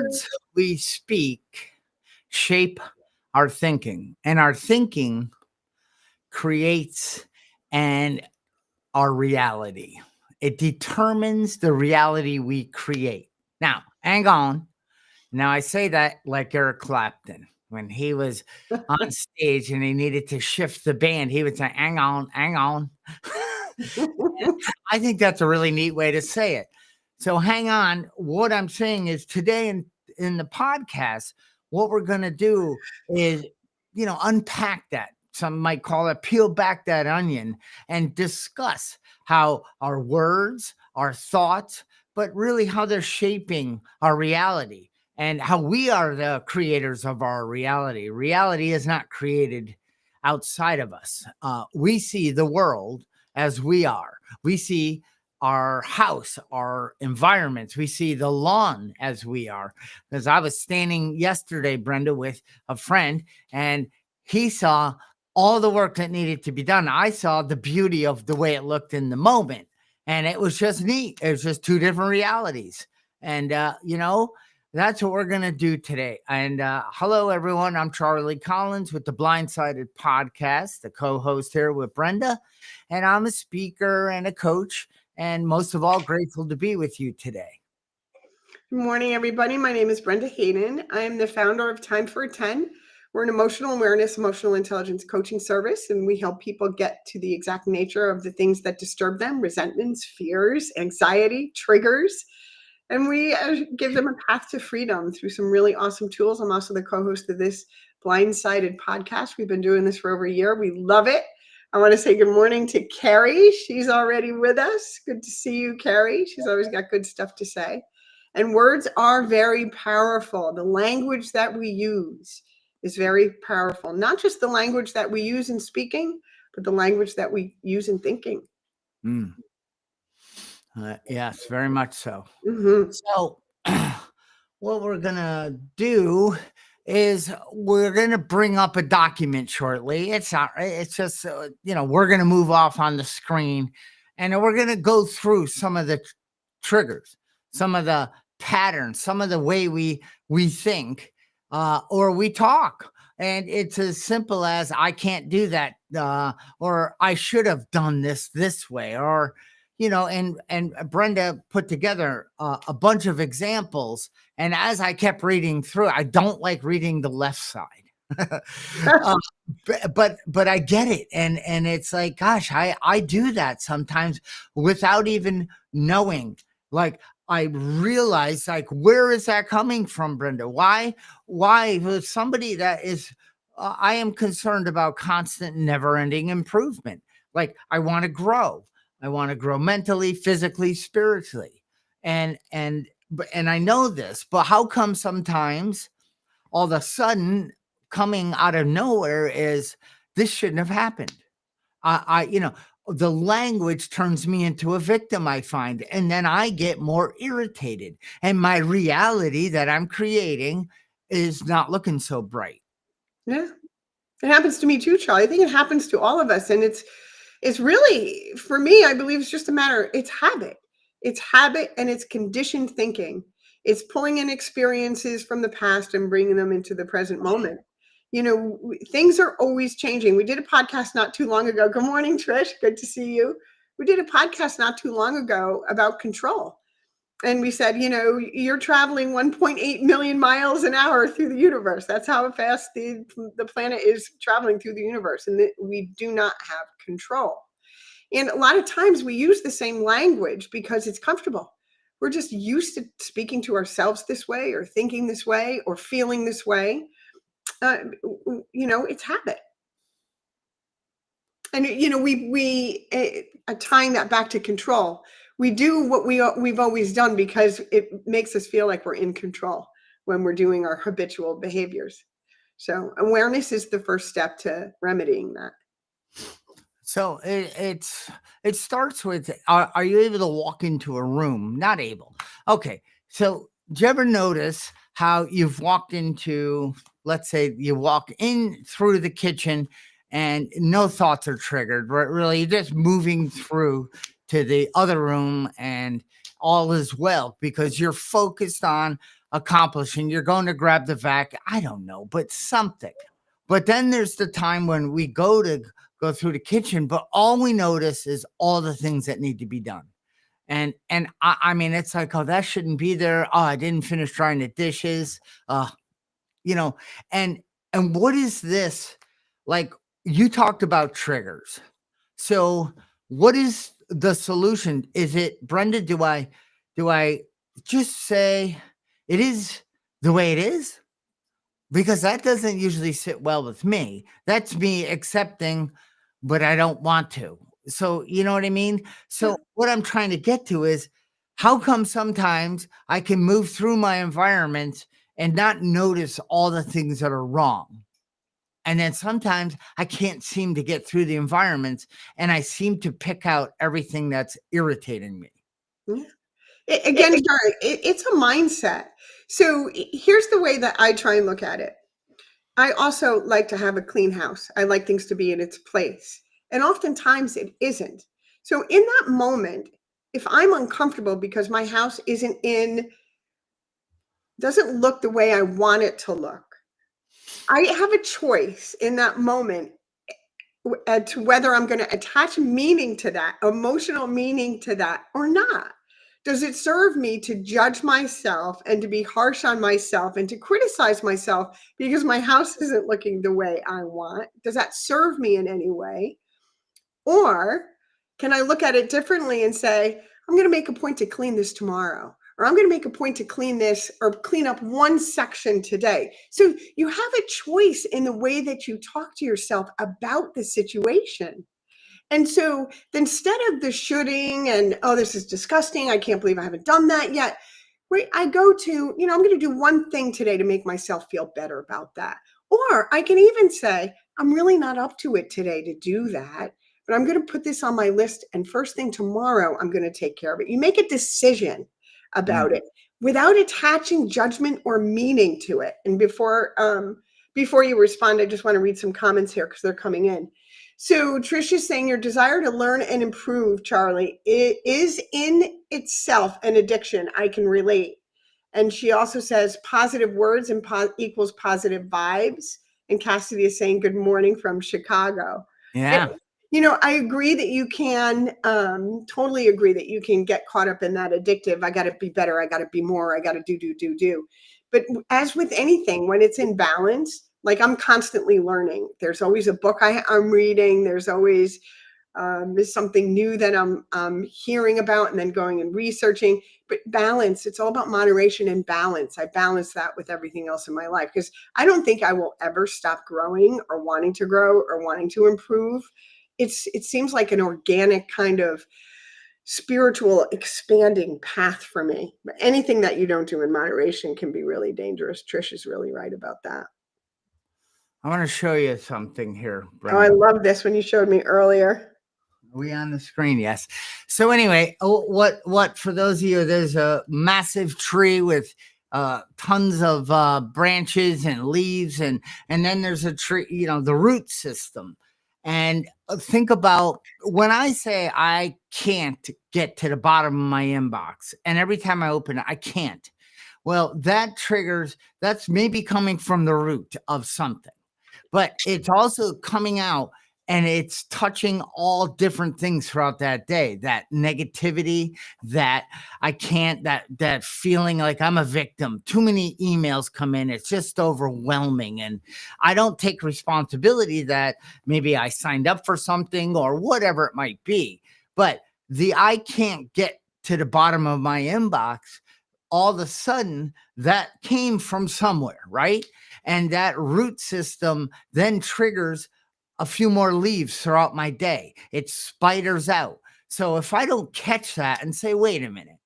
words we speak shape our thinking, and our thinking creates and our reality. It determines the reality we create. Now, hang on. Now, I say that like Eric Clapton when he was on stage and he needed to shift the band, he would say, hang on, hang on. I think that's a really neat way to say it. So hang on. What I'm saying is today in the podcast, what we're going to do is, unpack that. Some might call it peel back that onion and discuss how our words, our thoughts, but really how they're shaping our reality and how we are the creators of our reality. Reality is not created outside of us. We see the world as we are. We see our house, our environments. We see the lawn as we are. Because I was standing yesterday, Brenda, with a friend, and he saw all the work that needed to be done. I saw the beauty of the way it looked in the moment. And it was just neat. It was just two different realities. And, that's what we're going to do today. And hello, everyone. I'm Charlie Collins with the Blindsided Podcast, the co-host here with Brenda. And I'm a speaker and a coach. And most of all, grateful to be with you today. Good morning, everybody. My name is Brenda Hayden. I am the founder of Time for a 10. We're an emotional awareness, emotional intelligence coaching service, and we help people get to the exact nature of the things that disturb them, resentments, fears, anxiety, triggers. And we give them a path to freedom through some really awesome tools. I'm also the co-host of this Blindsided podcast. We've been doing this for over a year. We love it. I want to say good morning to Carrie. She's already with us. Good to see you, Carrie. She's always got good stuff to say. And words are very powerful. The language that we use is very powerful. Not just the language that we use in speaking, but the language that we use in thinking. Yes, very much so. Mm-hmm. So what we're going to do is we're going to bring up a document shortly. It's just, we're going to move off on the screen and we're going to go through some of the triggers, some of the patterns, some of the way we think or we talk. And it's as simple as I can't do that or I should have done this way or, and Brenda put together a bunch of examples. And as I kept reading through, I don't like reading the left side, but I get it. And it's like, gosh, I do that sometimes without even knowing. Like I realize, like, where is that coming from, Brenda? Why with somebody that is, I am concerned about constant, never-ending improvement. Like I want to grow. I want to grow mentally, physically, spiritually. And I know this, but how come sometimes all of a sudden coming out of nowhere is this shouldn't have happened? The language turns me into a victim, I find, and then I get more irritated. And my reality that I'm creating is not looking so bright. Yeah, it happens to me too, Charlie. I think it happens to all of us. And it's really, for me, I believe it's just a matter, it's habit. It's habit and it's conditioned thinking. It's pulling in experiences from the past and bringing them into the present moment. Things are always changing. We did a podcast not too long ago. Good morning, Trish. Good to see you. We did a podcast not too long ago about control. And we said, you're traveling 1.8 million miles an hour through the universe. That's how fast the planet is traveling through the universe. And we do not have control. And a lot of times we use the same language because it's comfortable. We're just used to speaking to ourselves this way or thinking this way or feeling this way. It's habit. And, we tying that back to control. We do what we've always done because it makes us feel like we're in control when we're doing our habitual behaviors. So awareness is the first step to remedying that. So it starts with, are you able to walk into a room? Not able. Okay. So do you ever notice how you've walked into, let's say you walk in through the kitchen and no thoughts are triggered, right? Really, you're just moving through to the other room and all is well because you're focused on accomplishing. You're going to grab the vac. I don't know, but something. But then there's the time when we go through the kitchen, but all we notice is all the things that need to be done. And I mean, it's like, oh, that shouldn't be there. Oh, I didn't finish drying the dishes. Uh, you know, and and what is this? Like, you talked about triggers. So what is the solution? Is it, Brenda, do I just say it is the way it is? Because that doesn't usually sit well with me. That's me accepting, but I don't want to. So, you know what I mean? Yeah. So, what I'm trying to get to is, how come sometimes I can move through my environment and not notice all the things that are wrong? And then sometimes I can't seem to get through the environments and I seem to pick out everything that's irritating me. Yeah. Again, sorry, it's a mindset. So here's the way that I try and look at it. I also like to have a clean house. I like things to be in its place. And oftentimes it isn't. So in that moment, if I'm uncomfortable because my house doesn't look the way I want it to look, I have a choice in that moment to whether I'm going to attach meaning to that, emotional meaning to that or not. Does it serve me to judge myself and to be harsh on myself and to criticize myself because my house isn't looking the way I want? Does that serve me in any way? Or can I look at it differently and say, I'm going to make a point to clean this tomorrow, or I'm going to make a point to clean this or clean up one section today? So you have a choice in the way that you talk to yourself about the situation. And so instead of the shoulding and, oh, this is disgusting, I can't believe I haven't done that yet, right? I go to, I'm going to do one thing today to make myself feel better about that. Or I can even say, I'm really not up to it today to do that, but I'm going to put this on my list. And first thing tomorrow, I'm going to take care of it. You make a decision about Mm. it without attaching judgment or meaning to it. And before you respond, I just want to read some comments here because they're coming in. So Trisha's saying your desire to learn and improve, Charlie, it is in itself an addiction. I can relate. And she also says positive words and equals positive vibes. And Cassidy is saying good morning from Chicago. And, Yeah. I agree that you can, totally agree that you can get caught up in that addictive. I got to be better. I got to be more. I got to do. But as with anything, when it's in balance, like I'm constantly learning. There's always a book I'm reading. There's always something new that I'm hearing about and then going and researching. But balance, it's all about moderation and balance. I balance that with everything else in my life because I don't think I will ever stop growing or wanting to grow or wanting to improve. It seems like an organic kind of spiritual expanding path for me. But anything that you don't do in moderation can be really dangerous. Trish is really right about that. I want to show you something here, Oh, I Brenda. love this when you showed me earlier. Are we on the screen? Yes. So anyway, what for those of you, there's a massive tree with tons of branches and leaves, and then there's a tree, the root system. And think about when I say I can't get to the bottom of my inbox, and every time I open it, I can't. Well, that's maybe coming from the root of something, but it's also coming out and it's touching all different things throughout that day. That negativity, that I can't, that feeling like I'm a victim. Too many emails come in. It's just overwhelming. And I don't take responsibility that maybe I signed up for something or whatever it might be. But the I can't get to the bottom of my inbox, all of a sudden that came from somewhere, right? And that root system then triggers a few more leaves throughout my day. It spiders out. So if I don't catch that and say, wait a minute,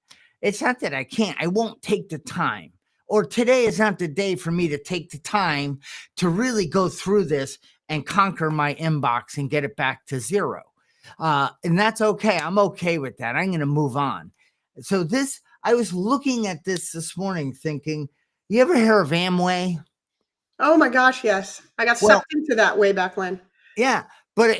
it's not that I can't, I won't take the time. Or today is not the day for me to take the time to really go through this and conquer my inbox and get it back to zero. And that's okay. I'm okay with that. I'm going to move on. So I was looking at this morning thinking, you ever hear of Amway? Oh my gosh, yes. I got Well, sucked into that way back when. yeah, but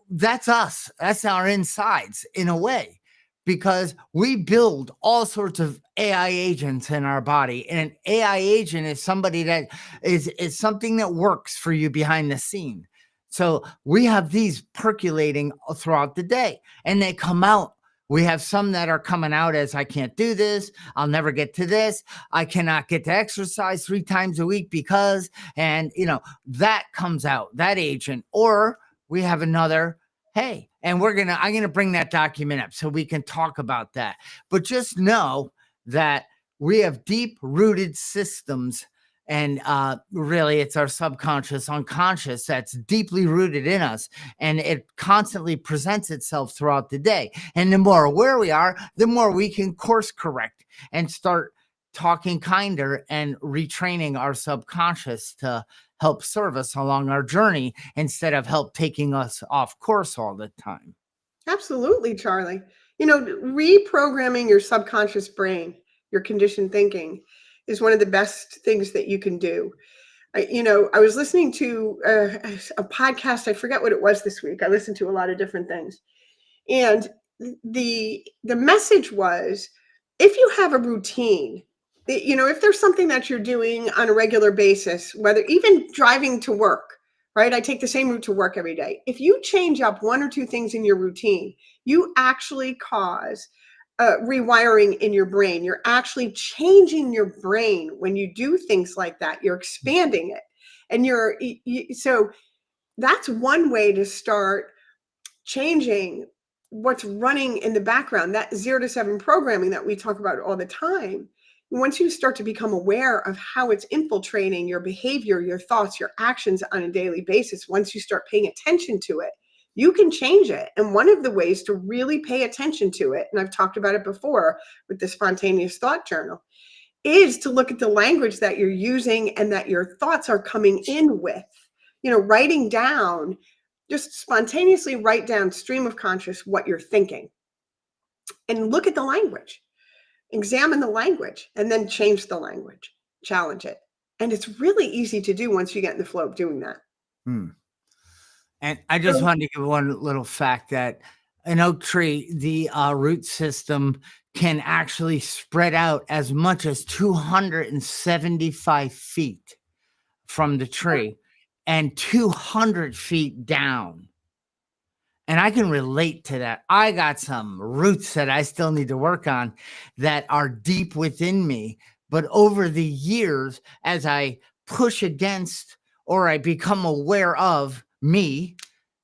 that's us. That's our insides in a way, because we build all sorts of AI agents in our body. And an AI agent is somebody that is something that works for you behind the scene. So we have these percolating throughout the day, and they come out. We have some that are coming out as I can't do this. I'll never get to this. I cannot get to exercise 3 times a week because, and that comes out, that agent. Or we have another, hey, and I'm gonna bring that document up so we can talk about that. But just know that we have deep rooted systems, and really it's our subconscious, unconscious that's deeply rooted in us, and it constantly presents itself throughout the day. And the more aware we are, the more we can course correct and start talking kinder and retraining our subconscious to help serve us along our journey instead of help taking us off course all the time. Absolutely, Charlie. Reprogramming your subconscious brain, your conditioned thinking, is one of the best things that you can do. I was listening to a podcast. I forget what it was this week. I listened to a lot of different things, and the message was, if you have a routine, if there's something that you're doing on a regular basis, whether even driving to work, right? I take the same route to work every day. If you change up 1 or 2 things in your routine, you actually cause rewiring in your brain. You're actually changing your brain when you do things like that. You're expanding it, and so that's one way to start changing what's running in the background, that 0 to 7 programming that we talk about all the time. Once you start to become aware of how it's infiltrating your behavior, your thoughts, your actions on a daily basis, once you start paying attention to it, you can change it. And one of the ways to really pay attention to it, and I've talked about it before with the spontaneous thought journal, is to look at the language that you're using and that your thoughts are coming in with. Writing down, just spontaneously write down, stream of conscious, what you're thinking, and look at the language, examine the language, and then change the language, challenge it. And it's really easy to do once you get in the flow of doing that. Hmm. And I just wanted to give one little fact that an oak tree, the root system can actually spread out as much as 275 feet from the tree and 200 feet down. And I can relate to that. I got some roots that I still need to work on that are deep within me. But over the years, as I push against or I become aware of me,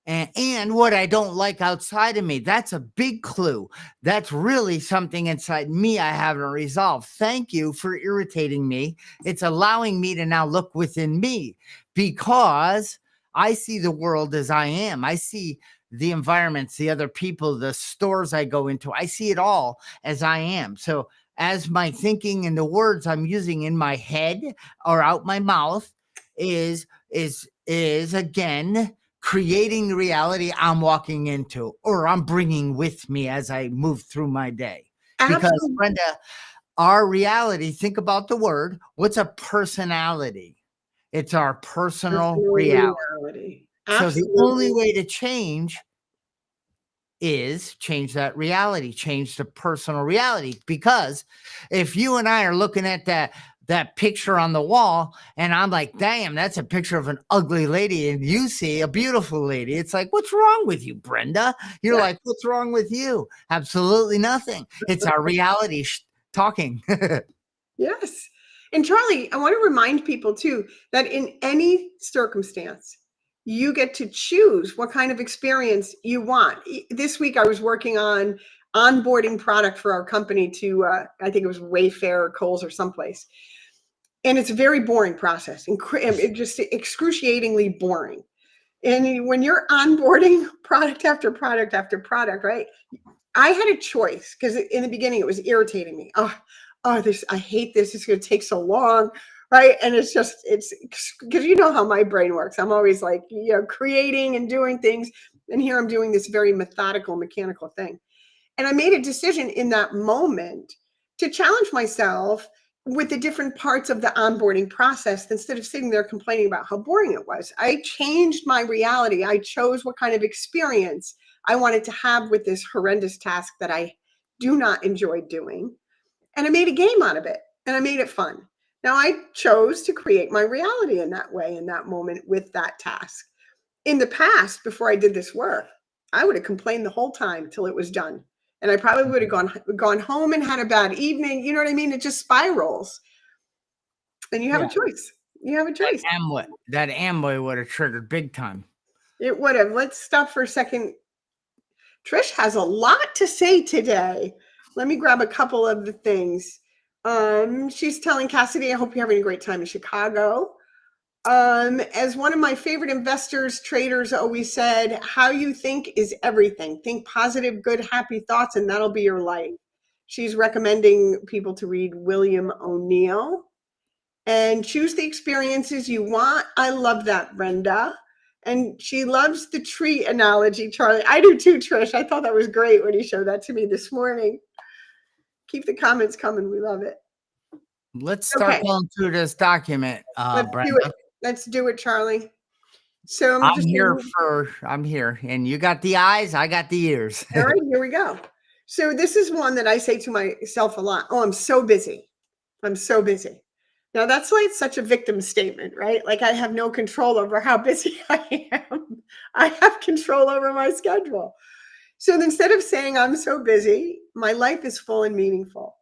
and what I don't like outside of me, that's a big clue. That's really something inside me I haven't resolved. Thank you for irritating me. It's allowing me to now look within me, because I see the world as I am. I see the environments, the other people, the stores I go into. I see it all as I am. So as my thinking and the words I'm using in my head or out my mouth is again creating the reality I'm walking into or I'm bringing with me as I move through my day. Because Absolutely. Brenda, our reality, think about the word, what's a personality? It's our personal reality. So the only Absolutely. way to change is change that reality, change the personal reality. Because if you and I are looking at that picture on the wall and I'm like, damn, that's a picture of an ugly lady, and you see a beautiful lady, it's like, what's wrong with you, Brenda? You're Yeah. like, what's wrong with you? Absolutely nothing. It's our reality talking. Yes. And Charlie, I want to remind people too that in any circumstance, you get to choose what kind of experience you want. This week, I was working on onboarding product for our company to, I think it was Wayfair or Kohl's or someplace. And it's a very boring process, just excruciatingly boring. And when you're onboarding product after product after product, right? I had a choice because in the beginning it was irritating me. I hate this. It's going to take so long, right? And it's because you know how my brain works. I'm always like, creating and doing things, and here I'm doing this very methodical, mechanical thing. And I made a decision in that moment to challenge myself with the different parts of the onboarding process instead of sitting there complaining about how boring it was. I changed my reality. I chose what kind of experience I wanted to have with this horrendous task that I do not enjoy doing. And I made a game out of it and I made it fun. Now I chose to create my reality in that way, in that moment with that task. In the past, before I did this work, I would have complained the whole time till it was done. And I probably would have gone home and had a bad evening. You know what I mean? It just spirals. And you have a Yeah. choice. You have a choice. That Amway would have triggered big time. It would have. Let's stop for a second. Trish has a lot to say today. Let me grab a couple of the things. She's telling Cassidy, I hope you're having a great time in Chicago. As one of my favorite investors, traders always said, how you think is everything. Think positive, good, happy thoughts, and that'll be your life. She's recommending people to read William O'Neill and choose the experiences you want. I love that, Brenda. And she loves the tree analogy, Charlie. I do too, Trish. I thought that was great when he showed that to me this morning. Keep the comments coming. We love it. Let's start going through this document, Let's Brenda. do it. Let's do it, Charlie. So I'm here. And you got the eyes, I got the ears. All right, here we go. So this is one that I say to myself a lot. Oh, I'm so busy. I'm so busy. Now that's like such a victim statement, right? Like I have no control over how busy I am. I have control over my schedule. So instead of saying I'm so busy, my life is full and meaningful.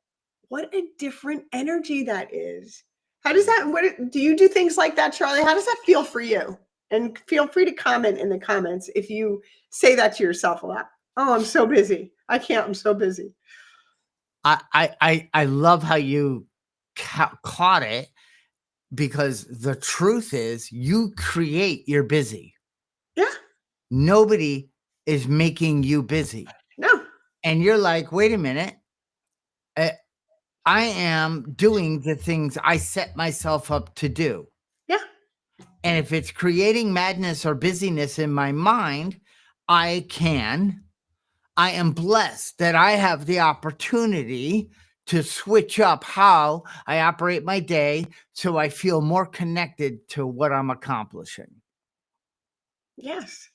What a different energy that is. How does that, what do you do things like that, Charlie? How does that feel for you? And feel free to comment in the comments if you say that to yourself a lot. Oh, I'm so busy. I can't, I'm so busy. I love how you caught it, because the truth is you create your busy. Yeah. Nobody is making you busy. No. And you're like, wait a minute. I am doing the things I set myself up to do. Yeah. And if it's creating madness or busyness in my mind, I am blessed that I have the opportunity to switch up how I operate my day so I feel more connected to what I'm accomplishing. Yes.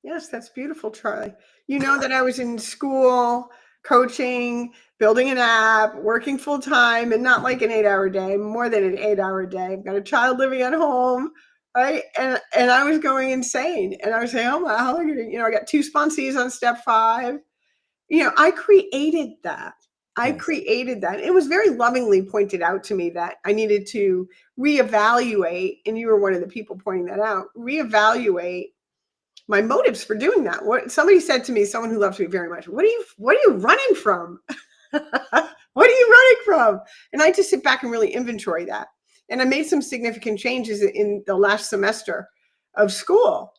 Yes, that's beautiful, Charlie. You know that I was in school, coaching, building an app, working full time, and not like an 8-hour day, more than an 8-hour day. I've got a child living at home, right? And I was going insane. And I was saying, oh my, how am I gonna, I got 2 sponsees on step 5. I created that. I created that. It was very lovingly pointed out to me that I needed to reevaluate, and you were one of the people pointing that out, reevaluate my motives for doing that. What somebody said to me, someone who loves me very much, what are you running from? What are you running from? And I just sit back and really inventory that. And I made some significant changes in the last semester of school,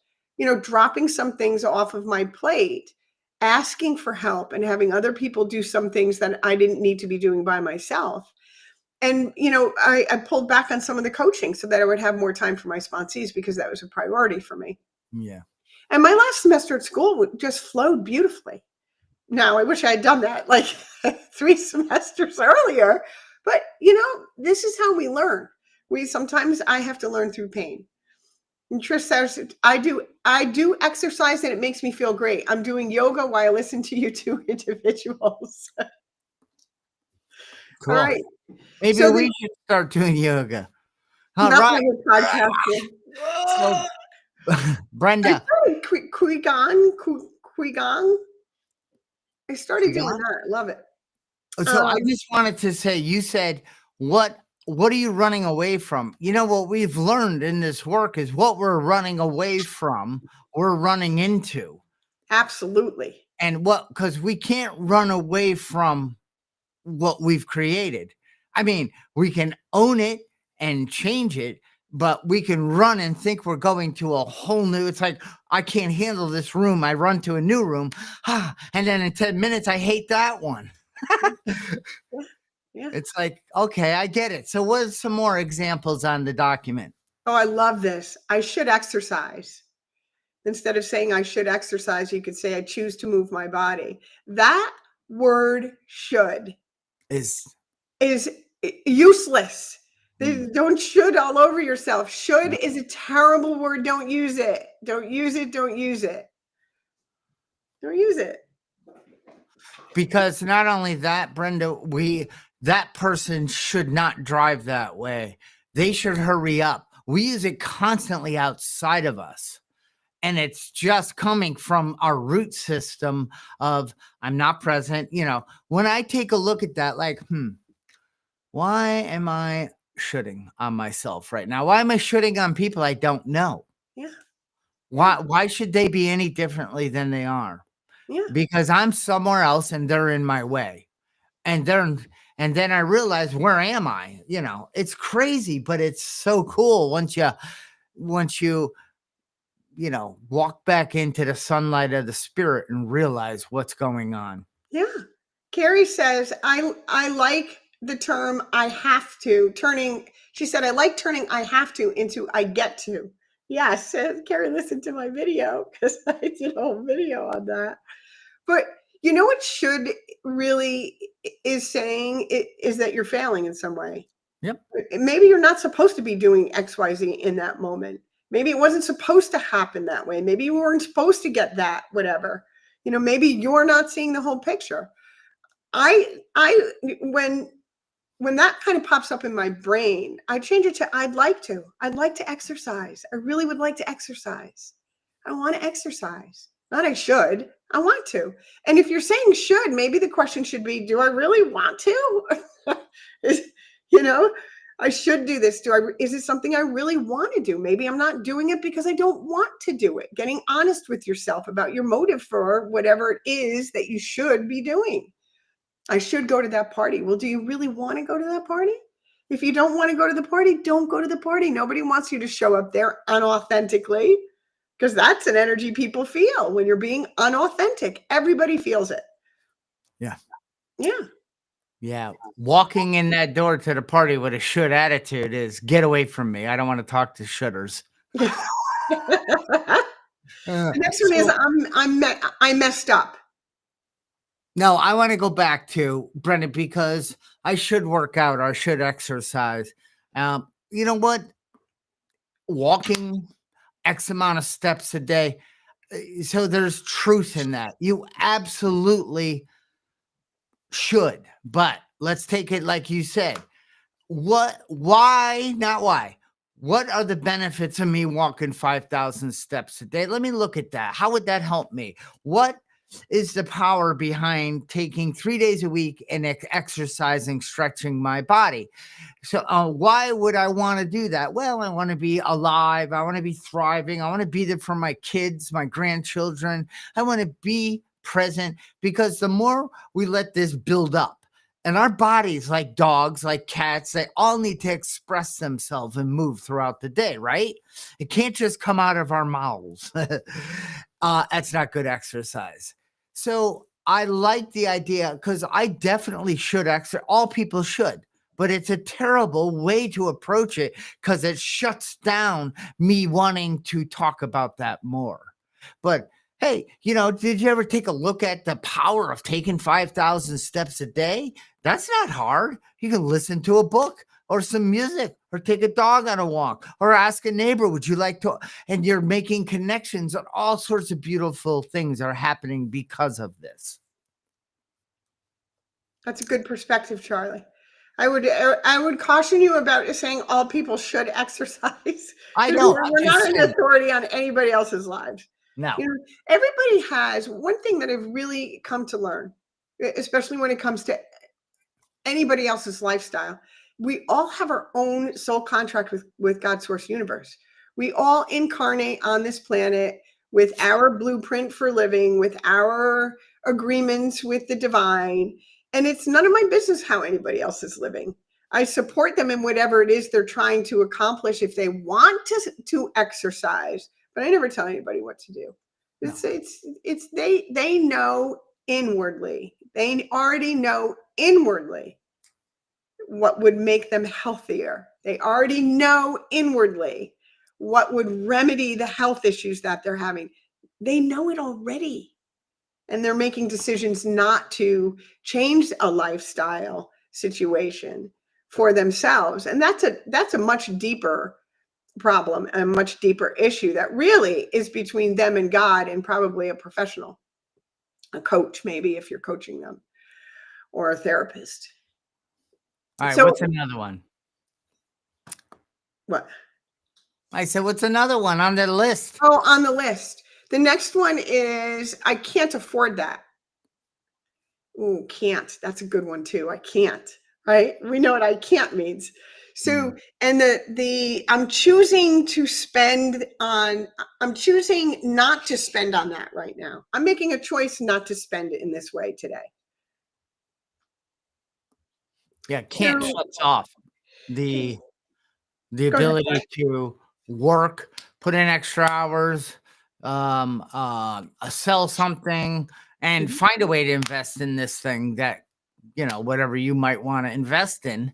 dropping some things off of my plate, asking for help, and having other people do some things that I didn't need to be doing by myself. And, I pulled back on some of the coaching so that I would have more time for my sponsees, because that was a priority for me. Yeah. And my last semester at school just flowed beautifully. Now, I wish I had done that like 3 semesters earlier, but this is how we learn. Sometimes I have to learn through pain. And Trish says, I do exercise and it makes me feel great. I'm doing yoga while I listen to you 2 individuals. Cool. All right. Maybe we should start doing yoga. All right. Podcasting. So, Brenda. Qigong. I started doing that. I love it. So I just wanted to say, you said, what are you running away from? What we've learned in this work is what we're running away from, we're running into. Absolutely. And because we can't run away from what we've created. I mean, we can own it and change it, but we can run and think we're going to a whole new, it's like, I can't handle this room. I run to a new room. And then in 10 minutes, I hate that one. Yeah. It's like, okay, I get it. So what are some more examples on the document? Oh, I love this. I should exercise. Instead of saying I should exercise, you could say I choose to move my body. That word should is useless. Don't should all over yourself. Should is a terrible word. Don't use it. Don't use it. Don't use it. Don't use it. Because not only that, Brenda, that person should not drive that way. They should hurry up. We use it constantly outside of us. And it's just coming from our root system of I'm not present. When I take a look at that, like, why am I shooting on myself right now? Why am I shooting on people I don't know? Yeah. Why should they be any differently than they are? Yeah. Because I'm somewhere else and they're in my way. And then I realize, where am I? It's crazy, but it's so cool once you walk back into the sunlight of the spirit and realize what's going on. Yeah. Carrie says, I like the term I have to she said, I like turning I have to into I get to. Yes. Carrie listened to my video because I did a whole video on that. But you know what should really is saying is that you're failing in some way. Yep. Maybe you're not supposed to be doing XYZ in that moment. Maybe it wasn't supposed to happen that way. Maybe you weren't supposed to get that, whatever. Maybe you're not seeing the whole picture. I when that kind of pops up in my brain, I change it to I'd like to exercise. I really would like to exercise. I want to exercise. Not I should. I want to. And if you're saying should, maybe the question should be, do I really want to? Is, I should do this. Is it something I really want to do? Maybe I'm not doing it because I don't want to do it. Getting honest with yourself about your motive for whatever it is that you should be doing. I should go to that party. Well, do you really want to go to that party? If you don't want to go to the party, don't go to the party. Nobody wants you to show up there unauthentically, because that's an energy people feel when you're being unauthentic. Everybody feels it. Yeah. Yeah. Yeah. Walking in that door to the party with a should attitude is get away from me. I don't want to talk to shooters. The next one is I messed up. No, I want to go back to Brendan, because I should work out or I should exercise. You know what? Walking X amount of steps a day. So there's truth in that. You absolutely should. But let's take it like you said. Why, not why? What are the benefits of me walking 5,000 steps a day? Let me look at that. How would that help me? What is the power behind taking 3 days a week and exercising, stretching my body? So why would I want to do that? Well, I want to be alive. I want to be thriving. I want to be there for my kids, my grandchildren. I want to be present, because the more we let this build up, and our bodies, like dogs, like cats, they all need to express themselves and move throughout the day, right? It can't just come out of our mouths. That's not good exercise. So I like the idea, because I definitely should exercise. All people should. But it's a terrible way to approach it, because it shuts down me wanting to talk about that more. But hey, did you ever take a look at the power of taking 5,000 steps a day? That's not hard. You can listen to a book or some music, or take a dog on a walk, or ask a neighbor, would you like to? And you're making connections, and all sorts of beautiful things are happening because of this. That's a good perspective, Charlie. I would caution you about saying all people should exercise. I know. We're not an authority on anybody else's lives. No. Everybody has one thing that I've really come to learn, especially when it comes to anybody else's lifestyle. We all have our own soul contract with God's source universe. We all incarnate on this planet with our blueprint for living, with our agreements with the divine. And it's none of my business how anybody else is living. I support them in whatever it is they're trying to accomplish if they want to exercise, but I never tell anybody what to do. It's they know inwardly. They already know inwardly what would make them healthier. They already know inwardly what would remedy the health issues that they're having. They know it already. And they're making decisions not to change a lifestyle situation for themselves. And that's a much deeper problem, a much deeper issue that really is between them and God, and probably a professional. a coach, maybe if you're coaching them, or a therapist. All right, So what's another one? what? I said, what's another one on the list? Oh, on the list. The next one is I can't afford that. Ooh, can't. That's a good one too. I can't. Right? We know what I can't means. So, and I'm choosing to spend on, I'm choosing not to spend on that right now. I'm making a choice not to spend it in this way today. Yeah, can't So, shuts off the go ahead. ability to work, put in extra hours, sell something, and Mhm. find a way to invest in this thing that, whatever you might want to invest in,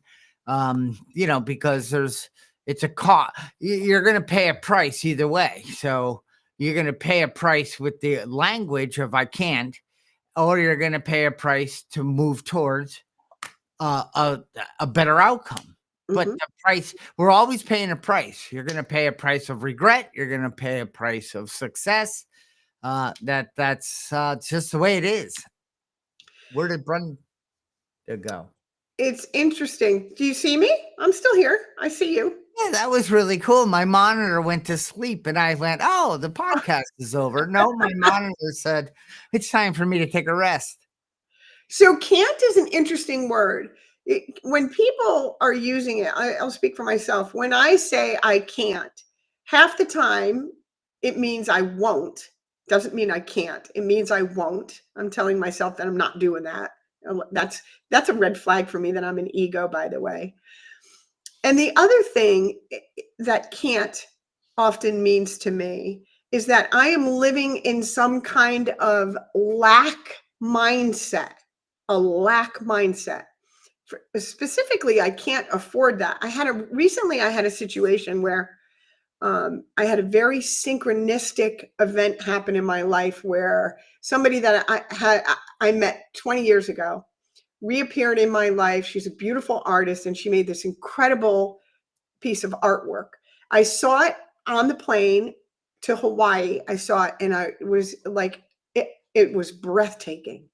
because it's a cost. You're going to pay a price either way. So you're going to pay a price with the language of I can't, or you're going to pay a price to move towards a better outcome. But Mhm. the price, we're always paying a price. You're going to pay a price of regret. You're going to pay a price of success. That's just the way it is. Where did Brenda go? It's interesting. Do you see me? I'm still here. I see you. Yeah, that was really cool. My monitor went to sleep and I went, oh, the podcast is over. No, my monitor said, it's time for me to take a rest. So can't is an interesting word. When people are using it, I'll speak for myself. When I say I can't, half the time it means I won't. Doesn't mean I can't. It means I won't. I'm telling myself that I'm not doing that. That's a red flag for me that I'm an ego, by the way. And the other thing that can't often means to me is that I am living in some kind of lack mindset, a lack mindset. Specifically, I can't afford that. Recently I had a situation where I had a very synchronistic event happen in my life where somebody that I met 20 years ago reappeared in my life. She's a beautiful artist and she made this incredible piece of artwork. I saw it on the plane to Hawaii. I saw it and I was like, it was breathtaking.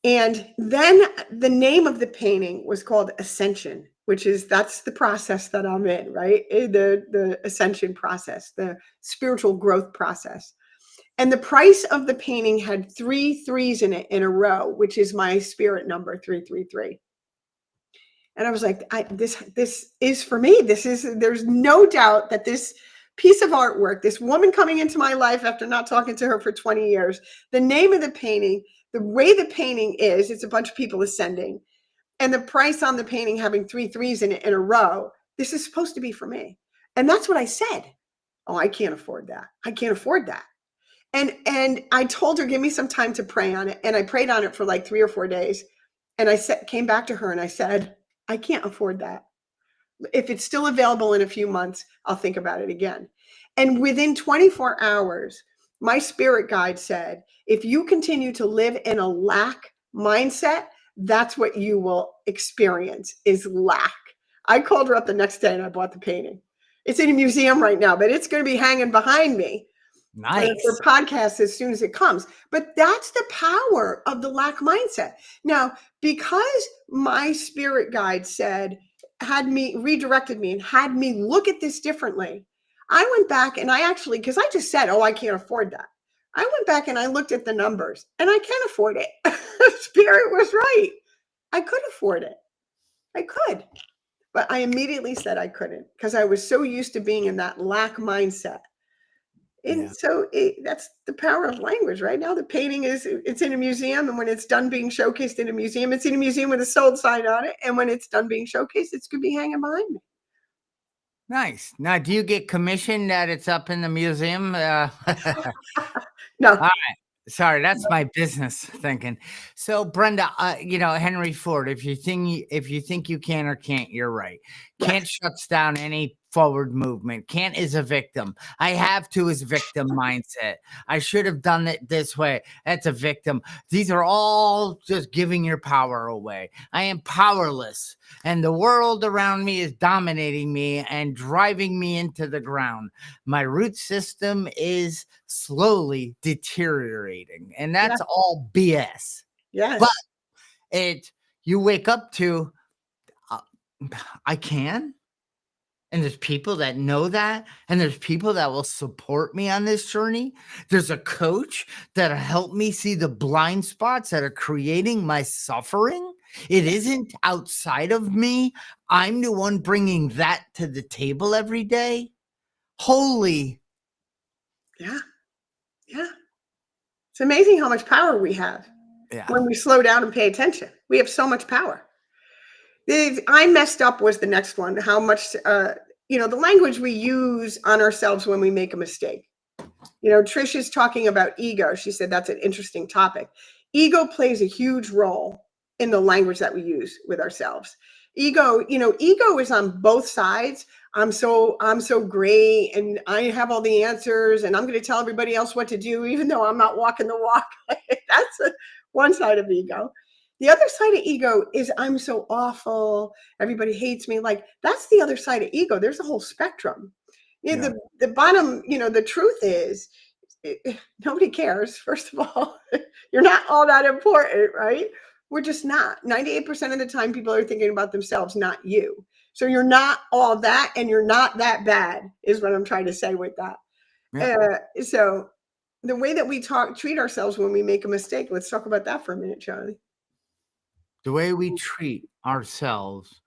And then the name of the painting was called Ascension, that's the process that I'm in, right? The ascension process, the spiritual growth process. And the price of the painting had 3 threes in it in a row, which is my spirit number, 333. And I was like, this is for me. There's no doubt that this piece of artwork, this woman coming into my life after not talking to her for 20 years, the name of the painting, the way the painting is, it's a bunch of people ascending, and the price on the painting having 3 threes in it in a row, this is supposed to be for me. And that's what I said. Oh, I can't afford that. I can't afford that. And I told her, give me some time to pray on it. And I prayed on it for like 3 or 4 days. And came back to her and I said, I can't afford that. If it's still available in a few months, I'll think about it again. And within 24 hours, my spirit guide said, if you continue to live in a lack mindset, that's what you will experience is lack. I called her up the next day and I bought the painting. It's in a museum right now, but it's going to be hanging behind me for Nice. podcasts as soon as it comes. But that's the power of the lack mindset. Now, because my spirit guide redirected me and had me look at this differently, I went back and because I just said, oh, I can't afford that. I went back and I looked at the numbers and I can afford it. Spirit was right. I could afford it. I could. But I immediately said I couldn't because I was so used to being in that lack mindset. And Yeah. so that's the power of language. Right now, the painting it's in a museum. And when it's done being showcased in a museum, it's in a museum with a sold sign on it. And when it's done being showcased, it's going to be hanging behind me. Nice. Now, do you get commission that it's up in the museum? No. Sorry, that's my business thinking. So, Brenda, Henry Ford, if you think you can or can't, you're right. Can't Yes. shuts down any forward movement. Can't is a victim. I have to is victim mindset. I should have done it this way. That's a victim. These are all just giving your power away. I am powerless, and the world around me is dominating me and driving me into the ground. My root system is slowly deteriorating, and Yeah. that's all BS. But Yes. you wake up to, uh, I can. And there's people that know that, and there's people that will support me on this journey. There's a coach that'll help me see the blind spots that are creating my suffering. It isn't outside of me. I'm the one bringing that to the table every day. Holy, Yeah. Yeah. It's amazing how much power we have yeah, when we slow down and pay attention. We have so much power. I messed up was the next one. How much, the language we use on ourselves when we make a mistake. Trish is talking about ego. She said that's an interesting topic. Ego plays a huge role in the language that we use with ourselves. Ego is on both sides. I'm so great and I have all the answers and I'm going to tell everybody else what to do, even though I'm not walking the walk. That's one side of ego. The other side of ego is I'm so awful. Everybody hates me. Like that's the other side of ego. There's a whole spectrum. yeah. The bottom, the truth is nobody cares. First of all, you're not all that important, right? We're just not. 98% of the time, people are thinking about themselves, not you. So you're not all that, and you're not that bad, is what I'm trying to say with that. Yeah. So the way that we treat ourselves when we make a mistake, let's talk about that for a minute, Charlie. The way we treat ourselves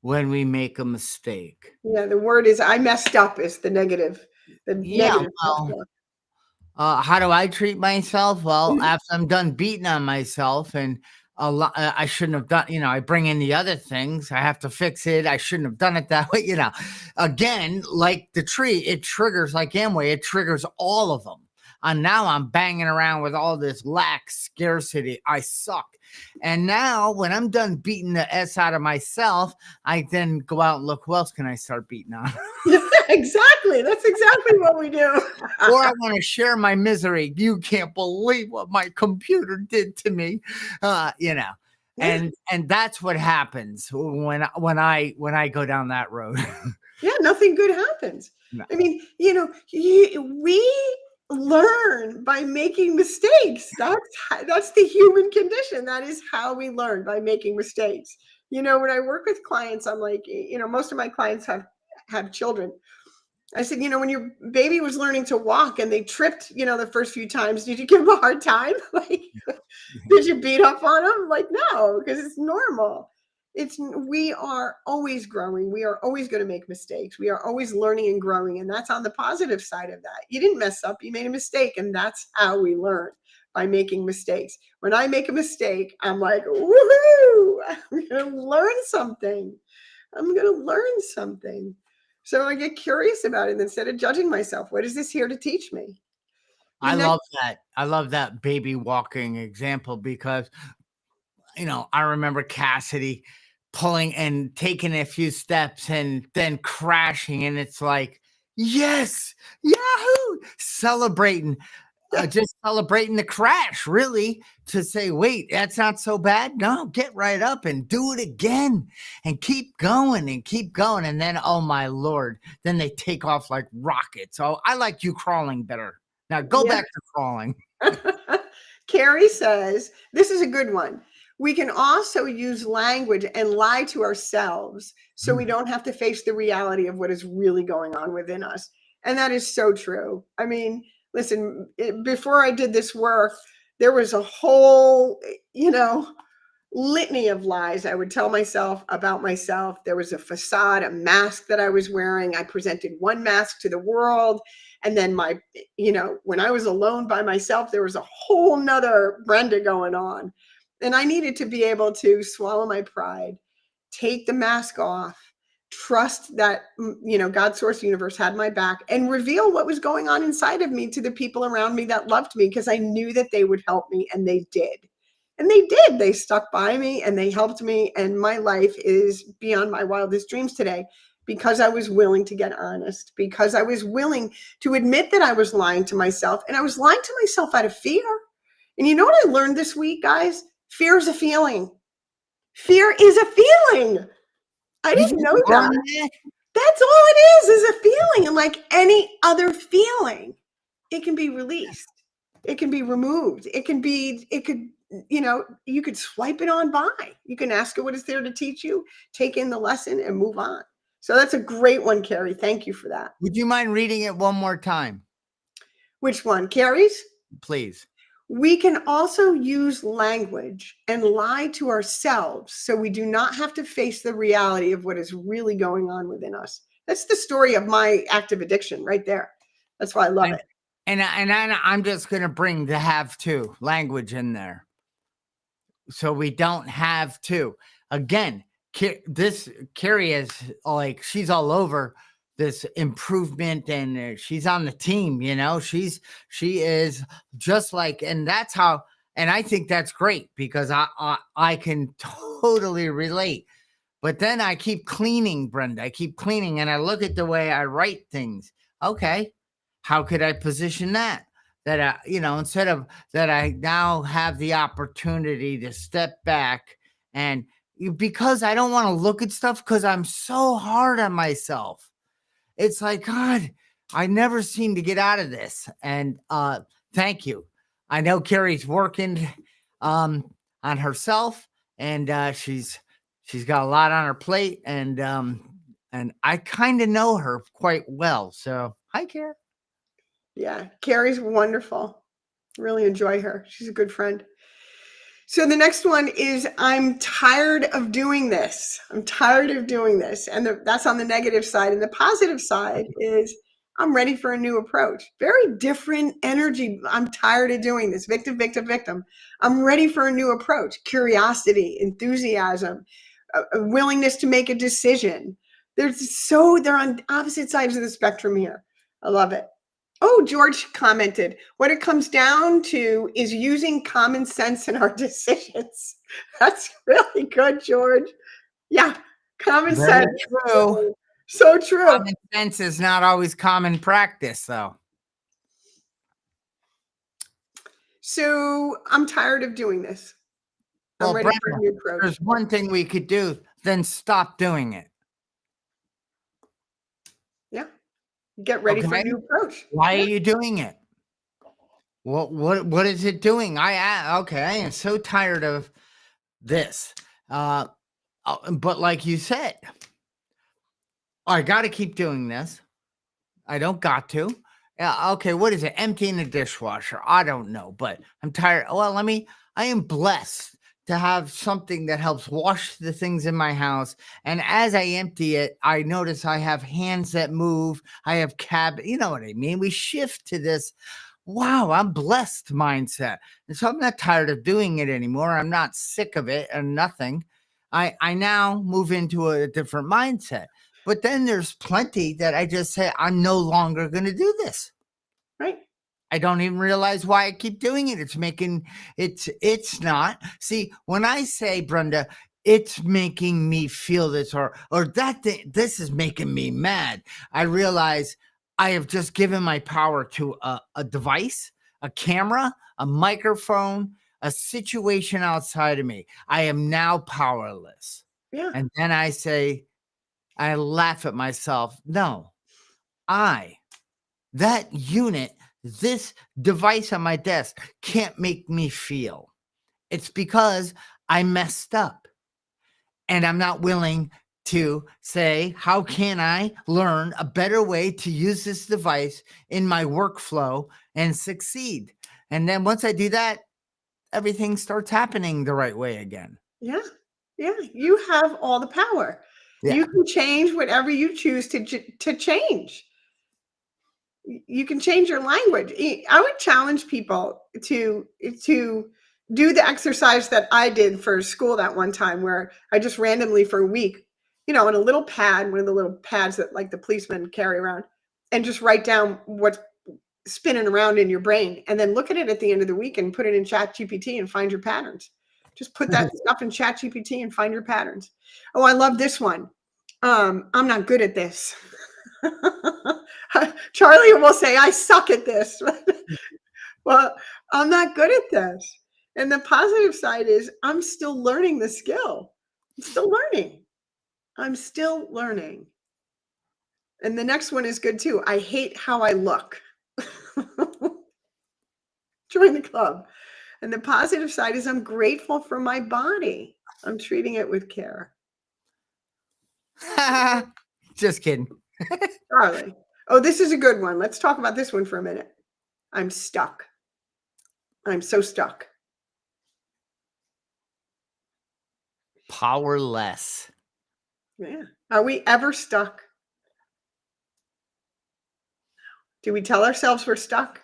when we make a mistake. Yeah, the word is I messed up is the negative. The Yeah, negative well, self-talk. how do I treat myself? Well, after I'm done beating on myself and I shouldn't have done, I bring in the other things. I have to fix it. I shouldn't have done it that way. Again, like the tree, it triggers like Amway, it triggers all of them. And now I'm banging around with all this lack, scarcity. I suck. And now when I'm done beating the S out of myself, I then go out and look, who else can I start beating on? Exactly. That's exactly what we do. Or I want to share my misery. You can't believe what my computer did to me, Yeah. and that's what happens when I go down that road. Yeah, nothing good happens. No. I mean, we learn by making mistakes. That's the human condition. That is how we learn, by making mistakes. When I work with clients, I'm like, most of my clients have children. I said, when your baby was learning to walk and they tripped, the first few times, did you give them a hard time? Like, did you beat up on them? Like, no, because it's normal. We are always growing. We are always going to make mistakes. We are always learning and growing. And that's on the positive side of that. You didn't mess up. You made a mistake. And that's how we learn, by making mistakes. When I make a mistake, I'm like, woohoo, I'm going to learn something. I'm going to learn something. So I get curious about it instead of judging myself. What is this here to teach me? The I next, love that. I love that baby walking example because I remember Cassidy pulling and taking a few steps and then crashing, and it's like, yes, yahoo, celebrating. Just celebrating the crash, really, to say, wait, that's not so bad. No, get right up and do it again and keep going and keep going. And then, oh my Lord, then they take off like rockets. So I like you crawling better. Now go yeah. back to crawling. Carrie says, this is a good one. We can also use language and lie to ourselves so we don't have to face the reality of what is really going on within us. And that is so true. I mean, listen, before I did this work, there was a whole, litany of lies I would tell myself about myself. There was a facade, a mask that I was wearing. I presented one mask to the world. And then when I was alone by myself, there was a whole nother Brenda going on. And I needed to be able to swallow my pride, take the mask off, trust that, God, source, universe had my back, and reveal what was going on inside of me to the people around me that loved me, because I knew that they would help me, and they did. And they did. They stuck by me and they helped me. And my life is beyond my wildest dreams today. because I was willing to get honest, because I was willing to admit that I was lying to myself, and I was lying to myself out of fear. And you know what I learned this week, guys? Fear is a feeling. Fear is a feeling. I Did didn't you know learn that. that? That's all it is a feeling. And like any other feeling, it can be released. It can be removed. You could swipe it on by. You can ask it what it's there to teach you, take in the lesson, and move on. So that's a great one, Carrie. Thank you for that. Would you mind reading it one more time, Which one? Carrie's? please? We can also use language and lie to ourselves so we do not have to face the reality of what is really going on within us. That's the story of my active addiction right there. That's why I love it. I'm just going to bring the have to language in there. So we don't have to. Again, Carrie is like, she's all over this improvement, and she's on the team, she is just like, and that's how, and I think that's great because I can totally relate. But then I keep cleaning, Brenda. I keep cleaning, and I look at the way I write things. Okay, how could I position that? That instead of that, I now have the opportunity to step back and because I don't want to look at stuff because I'm so hard on myself. It's like, God, I never seem to get out of this. And thank you. I know Carrie's working on herself, and she's got a lot on her plate, and I kind of know her quite well. So hi, Carrie. Yeah, Carrie's wonderful. Really enjoy her. She's a good friend. So the next one is I'm tired of doing this. I'm tired of doing this. And that's on the negative side. And the positive side is I'm ready for a new approach. Very different energy. I'm tired of doing this. Victim, victim, victim. I'm ready for a new approach. Curiosity, enthusiasm, a willingness to make a decision. They're on opposite sides of the spectrum here. I love it. Oh, George commented, what it comes down to is using common sense in our decisions. That's really good, George. Yeah, common Very sense. true. So true. Common sense is not always common practice, though. So I'm tired of doing this. I'm ready for a new approach. There's one thing we could do, then stop doing it. Yeah. Get ready for a new approach. Why are you doing it? What is it doing? I am so tired of this. But like you said, I got to keep doing this. I don't got to. Okay, what is it? Emptying the dishwasher. I don't know, but I'm tired. Well, I am blessed to have something that helps wash the things in my house. And as I empty it, I notice I have hands that move. I have you know what I mean? We shift to this, wow, I'm blessed mindset. And so I'm not tired of doing it anymore. I'm not sick of it and nothing. I now move into a different mindset. But then there's plenty that I just say, I'm no longer going to do this. Right. I don't even realize why I keep doing it. It's not. See, when I say, Brenda, it's making me feel this or that thing, this is making me mad, I realize I have just given my power to a device, a camera, a microphone, a situation outside of me. I am now powerless. Yeah. And then I laugh at myself. No, that unit, this device on my desk can't make me feel. It's because I messed up and I'm not willing to say, how can I learn a better way to use this device in my workflow and succeed? And then once I do that, everything starts happening the right way again. Yeah. Yeah. You have all the power. Yeah. You can change whatever you choose to change. You can change your language. I would challenge people to do the exercise that I did for school that one time, where I just randomly for a week, in a little pad, one of the little pads that like the policemen carry around, and just write down what's spinning around in your brain, and then look at it at the end of the week and put it in ChatGPT and find your patterns. Just put that stuff in ChatGPT and find your patterns. Oh, I love this one. I'm not good at this. Charlie will say, I suck at this. Well, I'm not good at this. And the positive side is I'm still learning the skill. I'm still learning. I'm still learning. And the next one is good too. I hate how I look. Join the club. And the positive side is I'm grateful for my body. I'm treating it with care. Just kidding. Charlie. Oh, this is a good one. Let's talk about this one for a minute. I'm stuck. I'm so stuck. Powerless. Yeah. Are we ever stuck? Do we tell ourselves we're stuck?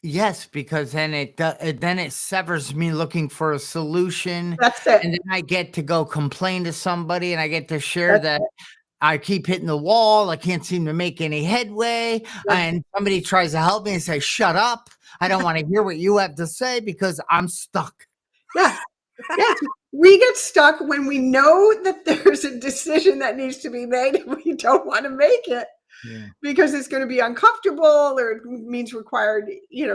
Yes, because then it severs me looking for a solution, That's it. and then I get to go complain to somebody, and I get to share That's that it. I keep hitting the wall. I can't seem to make any headway, Yeah. and somebody tries to help me and say, "Shut up! I don't want to hear what you have to say because I'm stuck." Yeah. Yes. We get stuck when we know that there's a decision that needs to be made and we don't want to make it Yeah. because it's going to be uncomfortable or it means required,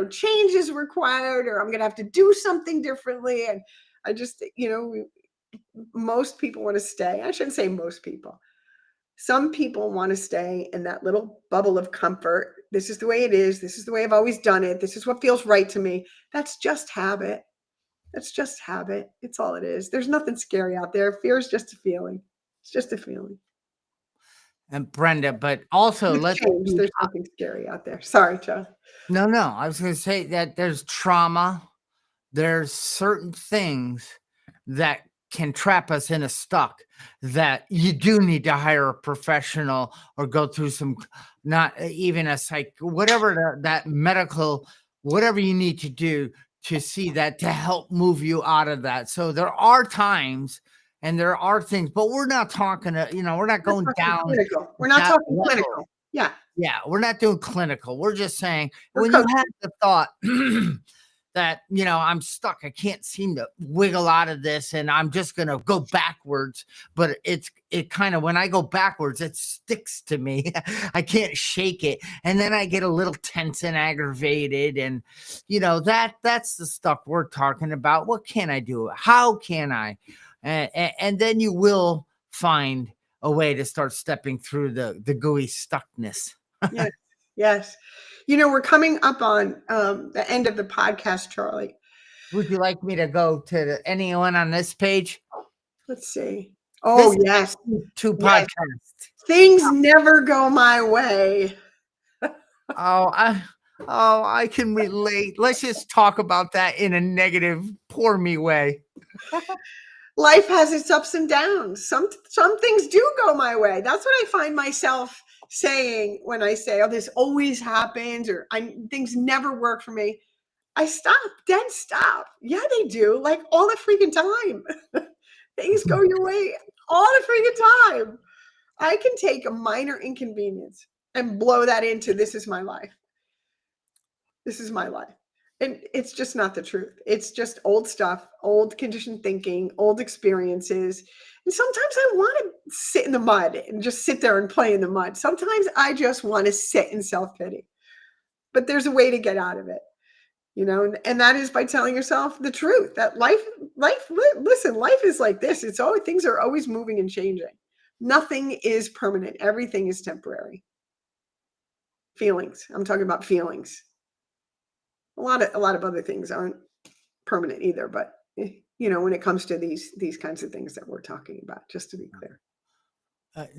change is required, or I'm going to have to do something differently. And I just, most people want to stay. I shouldn't say most people. Some people want to stay in that little bubble of comfort. This is the way it is. This is the way I've always done it. This is what feels right to me. That's just habit. That's just habit. It's all it is. There's nothing scary out there. Fear is just a feeling. It's just a feeling. And Brenda, but also With let's change, there's something scary out there. Sorry, Joe. no, I was going to say that there's trauma. There's certain things that can trap us in a stuck that you do need to hire a professional or go through some, not even a psych, whatever that medical, whatever you need to do to see that to help move you out of that. So there are times and there are things, but we're not talking, we're not going down Clinical. We're not that talking level. clinical. Yeah. Yeah, we're not doing clinical. We're just saying We're when you coaching. have the thought that, I'm stuck, I can't seem to wiggle out of this and I'm just going to go backwards, but it kind of, when I go backwards, it sticks to me. I can't shake it. And then I get a little tense and aggravated. And, that's the stuff we're talking about. What can I do? How can I? And then you will find a way to start stepping through the gooey stuckness. Yes. Yes. We're coming up on the end of the podcast, Charlie. Would you like me to go to anyone on this page? Let's see. Oh, yes. Two Yes. podcasts. Things never go my way. I can relate. Let's just talk about that in a negative, poor me way. Life has its ups and downs. Some things do go my way. That's what I find myself saying when I say, "Oh, this always happens," or "Things never work for me." I stop. Then stop. Yeah, they do. Like all the freaking time. Things go your way all the freaking time. I can take a minor inconvenience and blow that into this is my life. This is my life. And it's just not the truth. It's just old stuff, old conditioned thinking, old experiences. And sometimes I want to sit in the mud and just sit there and play in the mud. Sometimes I just want to sit in self-pity. But there's a way to get out of it. And that is by telling yourself the truth that listen, life is like this. It's always, things are always moving and changing. Nothing is permanent. Everything is temporary. Feelings. I'm talking about feelings. A lot of other things aren't permanent either, but when it comes to these kinds of things that we're talking about, just to be clear.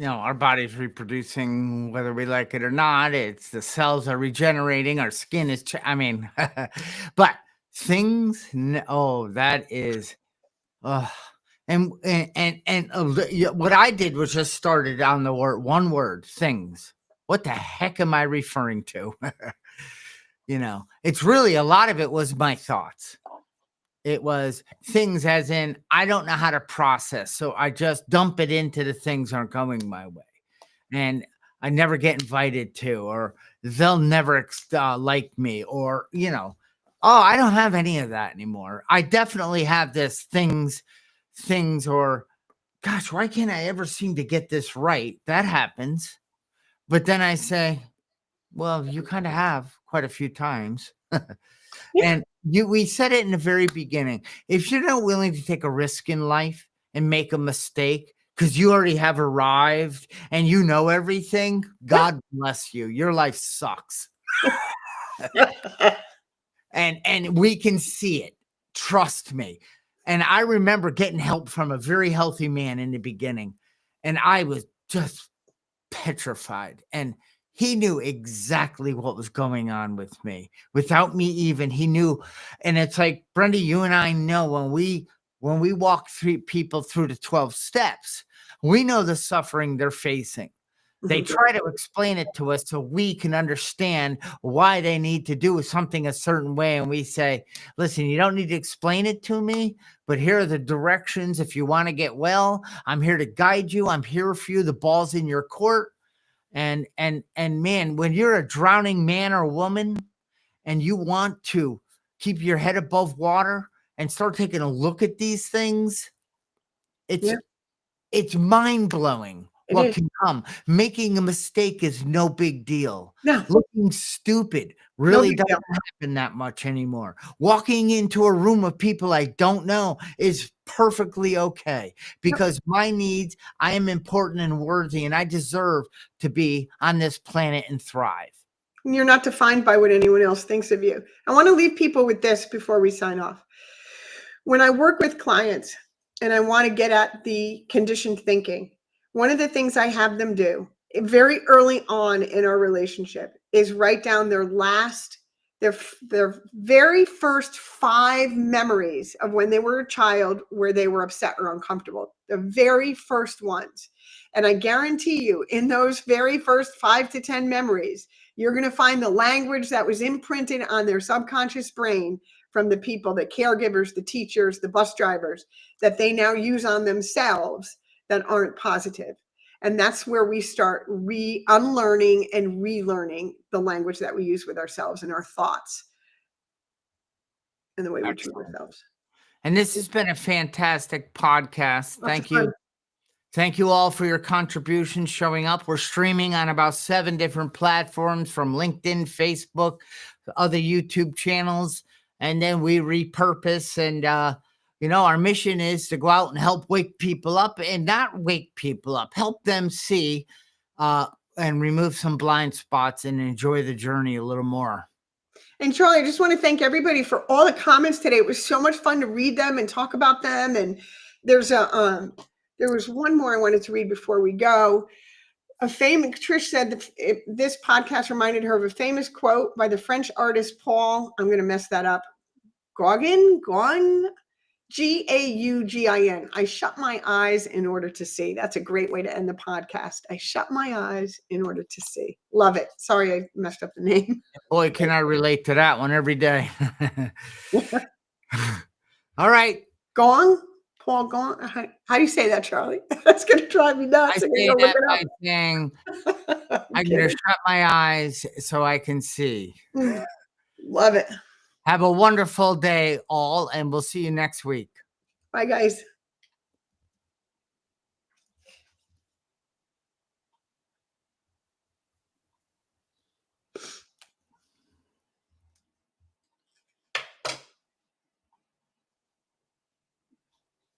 Our body's reproducing whether we like it or not. It's the cells are regenerating. Our skin is, but things. That is, and what I did was just started on the one word, things. What the heck am I referring to? It's really a lot of it was my thoughts. It was things as in, I don't know how to process. So I just dump it into the things aren't going my way. And I never get invited to, or they'll never like me, or, I don't have any of that anymore. I definitely have this things, or gosh, why can't I ever seem to get this right? That happens. But then I say, well, you kind of have quite a few times. Yeah. And we said it in the very beginning. If you're not willing to take a risk in life and make a mistake because you already have arrived and you know everything, Yeah. God bless you. Your life sucks. And we can see it. Trust me. And I remember getting help from a very healthy man in the beginning, and I was just petrified. And he knew exactly what was going on with me without me even. He knew. And it's like, Brenda, you and I know when we walk people through the 12 steps, we know the suffering they're facing. They try to explain it to us so we can understand why they need to do something a certain way. And we say, listen, you don't need to explain it to me, but here are the directions. If you want to get well, I'm here to guide you. I'm here for you. The ball's in your court. And man, when you're a drowning man or woman and you want to keep your head above water and start taking a look at these things, it's Yeah, it's mind-blowing it what is. can come. Making a mistake is no big deal. No, Looking stupid no really big deal. doesn't happen that much anymore. Walking into a room of people I don't know is perfectly okay Yep. because my needs, I am important and worthy, and I deserve to be on this planet and thrive. And you're not defined by what anyone else thinks of you. I want to leave people with this before we sign off. When I work with clients and I want to get at the conditioned thinking, one of the things I have them do very early on in our relationship is write down their very first 5 memories of when they were a child where they were upset or uncomfortable. The very first ones. And I guarantee you, in those very first 5 to 10 memories, you're going to find the language that was imprinted on their subconscious brain from the people, the caregivers, the teachers, the bus drivers, that they now use on themselves that aren't positive. And that's where we start unlearning and relearning the language that we use with ourselves and our thoughts and the way we treat Excellent. ourselves. And this has been a fantastic podcast. Lots of Thank you. fun. Thank you all for your contributions showing up. We're streaming on about 7 different platforms from LinkedIn, Facebook, other YouTube channels, and then we repurpose. And, our mission is to go out and help wake people up and not wake people up, help them see and remove some blind spots and enjoy the journey a little more. And Charlie, I just want to thank everybody for all the comments today. It was so much fun to read them and talk about them. And there was one more I wanted to read before we go. Trish said that this podcast reminded her of a famous quote by the French artist Paul. I'm going to mess that up. Gauguin, Gaugin. I shut my eyes in order to see. That's a great way to end the podcast. I shut my eyes in order to see. Love it. Sorry, I messed up the name. Boy, can I relate to that one every day. All right. Paul Gong. How do you say that, Charlie? That's going to drive me nuts. I say that by saying, I'm going to shut my eyes so I can see. Love it. Have a wonderful day, all, and we'll see you next week. Bye, guys.